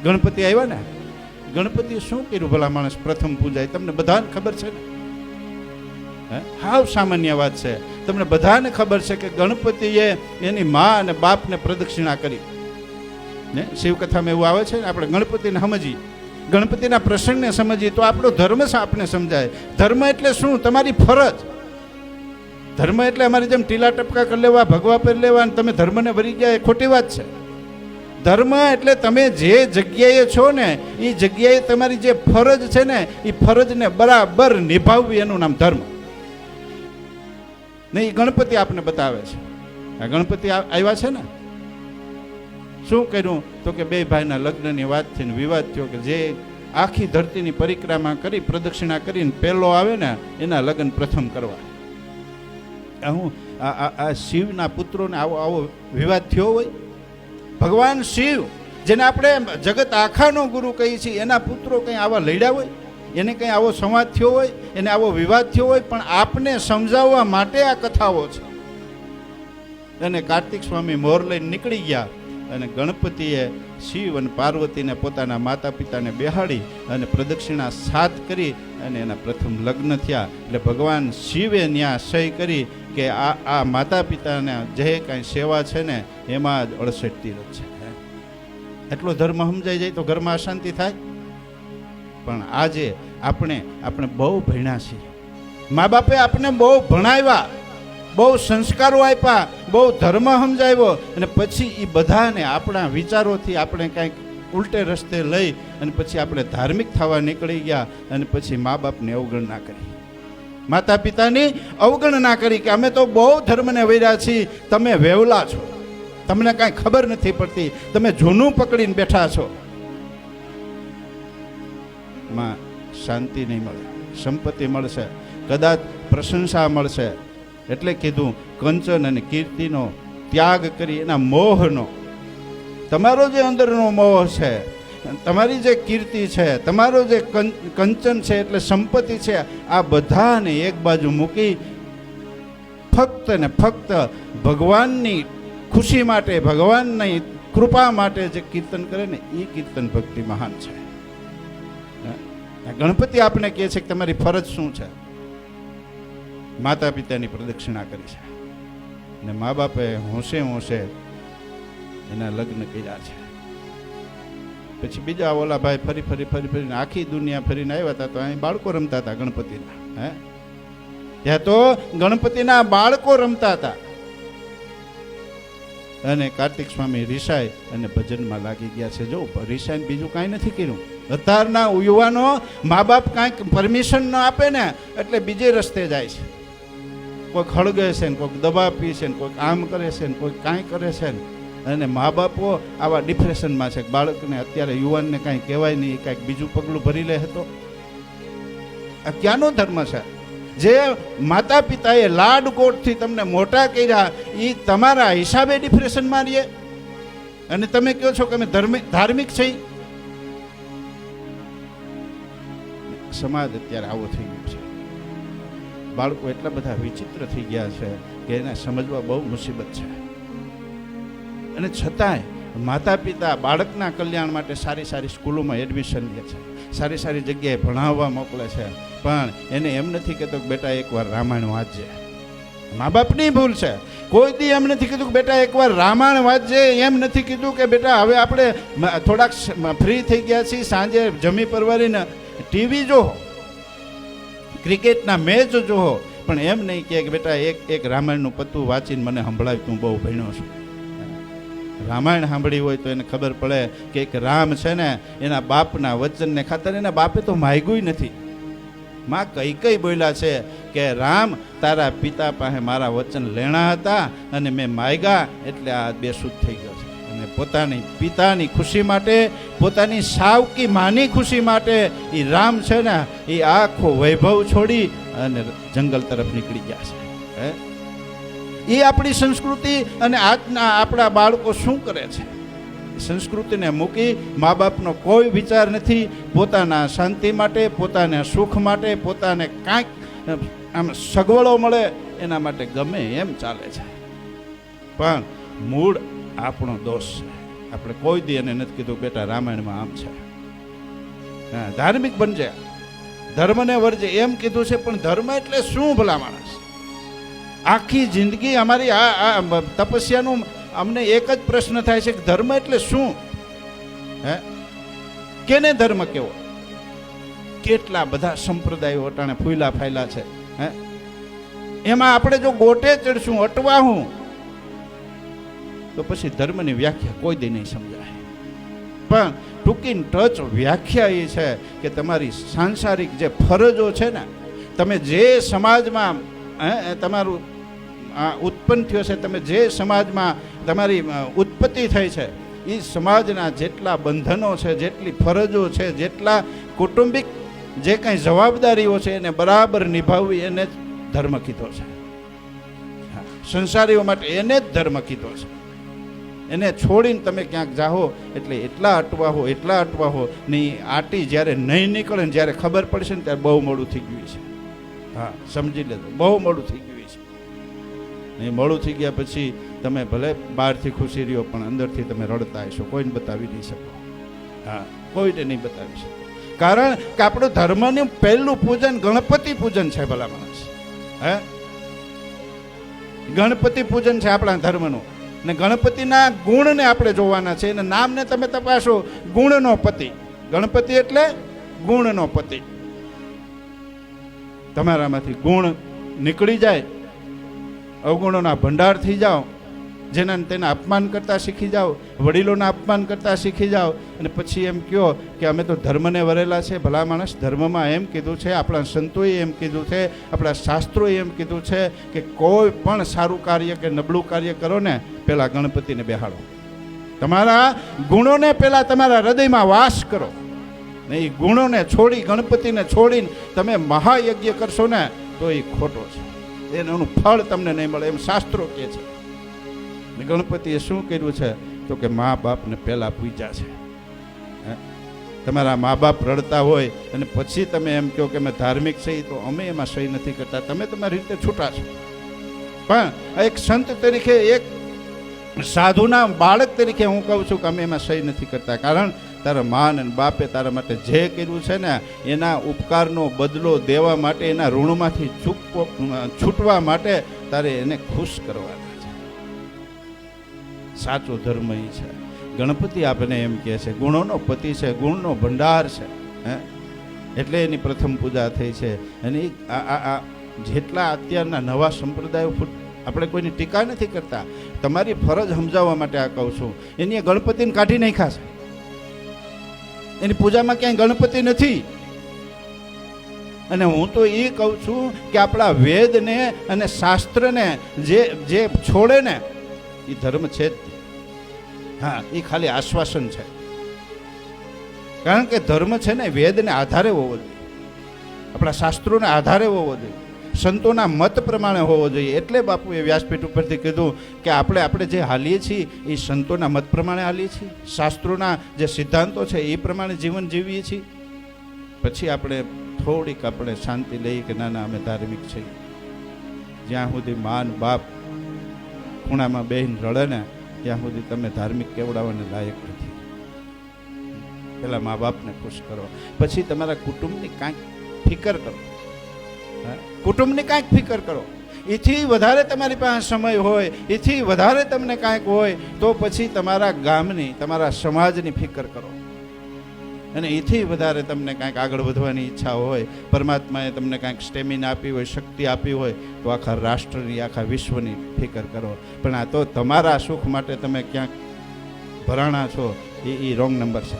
ગણપતિ આવ્યા ને, ગણપતિએ શું કર્યું ભલા માણસ? પ્રથમ પૂજા તમને બધાને ખબર છે ને? હાવ સામાન્ય વાત છે. તમને બધાને ખબર છે કે ગણપતિએ એની મા અને બાપને પ્રદક્ષિણા કરી ને. શિવકથામાં એવું આવે છે ને, આપણે ગણપતિને સમજીએ, ગણપતિના પ્રસંગને સમજીએ તો આપણો ધર્મ આપણે સમજાય. ધર્મ એટલે શું? તમારી ફરજ. ધર્મ એટલે અમારી જેમ ટીલા ટપકા કરી લેવા, ભગવા પર લેવા અને તમે ધર્મને વરી ગયા, એ ખોટી વાત છે. ધર્મ એટલે તમે જે જગ્યાએ છો ને એ જગ્યાએ તમારી જે ફરજ છે ને એ ફરજને બરાબર નિભાવવી, એનું નામ ધર્મ. ને એ ગણપતિ આપને બતાવે છે. આ ગણપતિ આવ્યા છે ને, શું કર્યું? તો કે બે ભાઈના લગ્નની વાત થઈને વિવાદ થયો કે જે આખી ધરતીની પરિક્રમા કરી, પ્રદક્ષિણા કરીને પહેલો આવે ને એના લગ્ન પ્રથમ કરવા. હું આ શિવના પુત્રોને આવો વિવાદ થયો હોય? ભગવાન શિવ, જેને આપણે જગત આખાનો ગુરુ કહીએ છીએ, એના પુત્રો કંઈ આવા લડ્યા હોય? એને કંઈ આવો સંવાદ થયો હોય? એને આવો વિવાદ થયો હોય? પણ આપને સમજાવવા માટે આ કથાઓ છે. અને કાર્તિક સ્વામી મોર લઈને નીકળી ગયા અને ગણપતિએ શિવ અને પાર્વતીને પોતાના માતા પિતાને બેહાડી અને પ્રદક્ષિણા 7 કરી અને એના પ્રથમ લગ્ન થયા. એટલે ભગવાન શિવે ન્યા સહી કરી કે આ માતા પિતાના જે કાંઈ સેવા છે ને એમાં જ 68 તીરથ છે. એટલો ધર્મ સમજાઈ જાય તો ઘરમાં અશાંતિ થાય. પણ આજે આપણે બહુ ભણ્યા છીએ. મા બાપે આપણે બહુ ભણાવ્યા, બહુ સંસ્કારો આપ્યા, બહુ ધર્મ સમજાવ્યો, અને પછી એ બધાને આપણા વિચારોથી આપણે કાંઈક ઉલટે રસ્તે લઈ અને પછી આપણે ધાર્મિક થવા નીકળી ગયા. અને પછી મા બાપની અવગણના કરી, માતા પિતાની અવગણના કરી કે અમે તો બહુ ધર્મને વૈર્યા છીએ, તમે વેવલા છો, તમને કાંઈ ખબર નથી પડતી, તમે જૂનું પકડીને બેઠા છો. માં શાંતિ નહીં મળે, સંપત્તિ મળશે, કદાચ પ્રશંસા મળશે. એટલે કીધું કંચન અને કીર્તિનો ત્યાગ કરી એના મોહનો, તમારો જે અંદરનો મોહ છે, તમારી જે કીર્તિ છે, તમારો જે કંચન છે એટલે સંપત્તિ છે, આ બધાને એક બાજુ મૂકી ફક્ત ને ફક્ત ભગવાનની ખુશી માટે, ભગવાનની કૃપા માટે જે કીર્તન કરે ને એ કીર્તન ભક્તિ મહાન છે. ગણપતિ આપણે કહે છે કે તમારી ફરજ શું છે? માતા પિતાની પ્રદક્ષિણા કરી છે ને મા બાપે હોંશે એના લગ્ન કર્યા છે. પછી બીજા ઓલા ભાઈ ફરીને આખી દુનિયા ફરીને આવ્યા હતા, તો અહીં બાળકો રમતા હતા ગણપતિના. ત્યાં તો ગણપતિના બાળકો રમતા હતા. અને કાર્તિક સ્વામી રિસાય અને ભજનમાં લાગી ગયા છે. જો રિસાય બીજું કાંઈ નથી કર્યું. અત્યારના યુવાનો મા બાપ કાંઈક પરમિશન ન આપે ને એટલે બીજે રસ્તે જાય છે. કોઈક હળગે છે ને, કોઈક દવા પી છે ને, કોઈક આમ કરે છે ને, કોઈક કાંઈ કરે છે ને. અને મા બાપો આવા ડિપ્રેશનમાં છે. બાળકને અત્યારે યુવાનને કાંઈ કહેવાય નહીં, કાંઈક બીજું પગલું ભરી લે તો આ ક્યાંનો ધર્મ છે? જે માતા પિતાએ લાડકોટથી તમને મોટા કર્યા એ તમારા હિસાબે ડિપ્રેશનમાં રહીએ અને તમે કહો છો કે અમે ધાર્મિક છીએ. સમાજ અત્યારે આવો થઈ ગયો છે. બાળકો એટલા બધા વિચિત્ર થઈ ગયા છે કે એને સમજવા બહુ મુસીબત છે. અને છતાંય માતા પિતા બાળકના કલ્યાણ માટે સારી સ્કૂલોમાં એડમિશન લે છે, સારી જગ્યાએ ભણાવવા મોકલે છે. પણ એને એમ નથી કહેતો કે બેટા એકવાર રામાયણ વાંચજે. મા બાપની ભૂલ છે. કોઈ દી એમ નથી કીધું કે બેટા એકવાર રામાયણ વાંચજે. એમ નથી કીધું કે બેટા હવે આપણે થોડાક ફ્રી થઈ ગયા છીએ, સાંજે જમી પરવારીને ટીવી જોવો, ક્રિકેટના મેચ જોવો. પણ એમ નહીં કે બેટા એક રામાયણનું પત્તું વાંચીને મને સંભળાવી, તું બહુ ભણ્યો છું. રામાયણ સાંભળી હોય તો એને ખબર પડે કે એક રામ છે ને એના બાપના વચનને ખાતર એના બાપે તો માગ્યું નથી. માં કઈ બોલ્યા છે કે રામ તારા પિતા પાસે મારા વચન લેણા હતા અને મેં માગ્યા એટલે આ બેસુધ થઈ ગયો છે. અને પોતાની પિતાની ખુશી માટે, પોતાની સાવકી માની ખુશી માટે એ રામ છે ને એ આખો વૈભવ છોડી અને જંગલ તરફ નીકળી ગયા છે. એ આપણી સંસ્કૃતિ. અને આજના આપણા બાળકો શું કરે છે? સંસ્કૃતિને મૂકી મા બાપનો કોઈ વિચાર નથી. પોતાના શાંતિ માટે, પોતાના સુખ માટે, પોતાને કાંઈક આમ સગવડો મળે એના માટે ગમે એમ ચાલે છે. પણ મૂળ આપણો દોષ છે. આપણે કોઈ દી એને નથી કીધું બેટા રામાયણમાં આમ છે, હા ધાર્મિક બનજે, ધર્મને વર્જે એમ કીધું છે. પણ ધર્મ એટલે શું ભલા માણસ? આખી જિંદગી અમારી આ તપસ્યાનું અમને એક જ પ્રશ્ન થાય છે કે ધર્મ એટલે શું? હે કેને ધર્મ કેવો? કેટલા બધા સંપ્રદાયો અટાણે ફૂલા ફાયલા છે. હે એમાં આપણે જો ગોટે ચડશું, અટવાહું, તો પછી ધર્મની વ્યાખ્યા કોઈ દી નહીં સમજાય. પણ ટૂંકીને ટચ વ્યાખ્યા એ છે કે તમારી સાંસારિક જે ફરજો છે ને, તમે જે સમાજમાં તમારું ઉત્પન્ન થયો છે, તમે જે સમાજમાં તમારી ઉત્પત્તિ થઈ છે, એ સમાજના જેટલા બંધનો છે, જેટલી ફરજો છે, જેટલા કૌટુંબિક જે કંઈ જવાબદારીઓ છે એને બરાબર નિભાવવી, એને જ ધર્મ કીધો છે. સંસારીઓ માટે એને જ ધર્મ કીધો છે. એને છોડીને તમે ક્યાંક જાઓ એટલે એટલા અટવાહો ની આટી જ્યારે નહીં નીકળે ને જ્યારે ખબર પડશે ને ત્યારે બહુ મોડું થઈ ગયું છે. હા સમજી લેજો, બહુ મોડું થઈ ગયું છે. નહીં મોડું થઈ ગયા પછી તમે ભલે બહારથી ખુશી રહ્યો પણ અંદરથી તમે રડતા હશો, કોઈને બતાવી નહીં શકો. હા કોઈને નહીં બતાવી શકો. કારણ કે આપણું ધર્મનું પહેલું પૂજન ગણપતિ પૂજન છે ભલા માણસ. હે ગણપતિ પૂજન છે આપણા ધર્મનું. ને ગણપતિના ગુણને આપણે જોવાના છે. એના નામને તમે તપાસો, ગુણનો પતિ. ગણપતિ એટલે ગુણનો પતિ. તમારામાંથી ગુણ નીકળી જાય, અવગુણોના ભંડાર થઈ જાઓ, જેના તેના અપમાન કરતા શીખી જાઓ, વડીલોના અપમાન કરતા શીખી જાઓ, અને પછી એમ કહો કે અમે તો ધર્મને વરેલા છે. ભલા માણસ, ધર્મમાં એમ કીધું છે, આપણા સંતોએ એમ કીધું છે, આપણા શાસ્ત્રોએ એમ કીધું છે કે કોઈ પણ સારું કાર્ય કે નબળું કાર્ય કરો ને, પહેલાં ગણપતિને બેહાડો. તમારા ગુણોને પહેલાં તમારા હૃદયમાં વાસ કરો. ને એ ગુણોને છોડી, ગણપતિને છોડીને તમે મહાયજ્ઞ કરશો ને તો એ ખોટો છે. એનું ફળ તમને નહીં મળે, એમ શાસ્ત્રો કહે છે. ગણપતિએ શું કર્યું છે તો કે મા બાપને પહેલાં પૂજ્યા છે. તમારા મા બાપ રડતા હોય અને પછી તમે એમ કહો કે અમે ધાર્મિક છે, તો અમે એમાં સહી નથી કરતા. તમે તમારી રીતે છૂટા છો. પણ એક સંત તરીકે, એક સાધુના બાળક તરીકે હું કહું છું કે અમે એમાં સહી નથી કરતા. કારણ તારા મા અને બાપે તારા માટે જે કર્યું છે ને, એના ઉપકારનો બદલો દેવા માટે, એના ઋણમાંથી છૂટવા માટે તારે એને ખુશ કરવાના છે. સાચો ધર્મ એ છે. ગણપતિ આપણને એમ કહે છે ગુણોનો પતિ છે, ગુણનો ભંડાર છે. હે એટલે એની પ્રથમ પૂજા થઈ છે. અને આ જેટલા અત્યારના નવા સંપ્રદાયો, આપણે કોઈની ટીકા નથી કરતા, તમારી ફરજ સમજાવવા માટે આ કહું છું. એની ગણપતિને કાઢી નાખ્યા છે. એની પૂજામાં ક્યાંય ગણપતિ નથી. અને હું તો એ કહું છું કે આપણા વેદને અને શાસ્ત્રને જે છોડે ને એ ધર્મ છે જ. હા એ ખાલી આશ્વાસન છે. કારણ કે ધર્મ છે ને વેદને આધારે હોવો જોઈએ, આપણા શાસ્ત્રોને આધારે હોવો જોઈએ, સંતોના મત પ્રમાણે હોવો જોઈએ. એટલે બાપુએ વ્યાસપીઠ ઉપરથી કીધું કે આપણે જે હાલીએ છીએ એ સંતોના મત પ્રમાણે હાલીએ છીએ, શાસ્ત્રોના જે સિદ્ધાંતો છે એ પ્રમાણે જીવન જીવીએ છીએ. પછી આપણે થોડીક આપણે શાંતિ લઈએ કે ના અમે ધાર્મિક છીએ. જ્યાં સુધી માન બાપ ખૂણામાં બેહીને રડે ને ત્યાં સુધી તમે ધાર્મિક કેવડાવવાને લાયક નથી. પેલા મા બાપને ખુશ કરો, પછી તમારા કુટુંબની કાંઈક ફિકર કરો. કુટુંબની કાંઈક ફિકર કરો. એથી વધારે તમારી પાસે સમય હોય, એથી વધારે તમને કાંઈક હોય તો પછી તમારા ગામની, તમારા સમાજની ફિકર કરો. અને એથી વધારે તમને કાંઈક આગળ વધવાની ઈચ્છા હોય, પરમાત્માએ તમને કાંઈક સ્ટેમિના આપી હોય, શક્તિ આપી હોય, તો આખા રાષ્ટ્રની, આખા વિશ્વની ફિકર કરો. પણ આ તો તમારા સુખ માટે તમે ક્યાંક ભરાણા છો, એ રોંગ નંબર છે.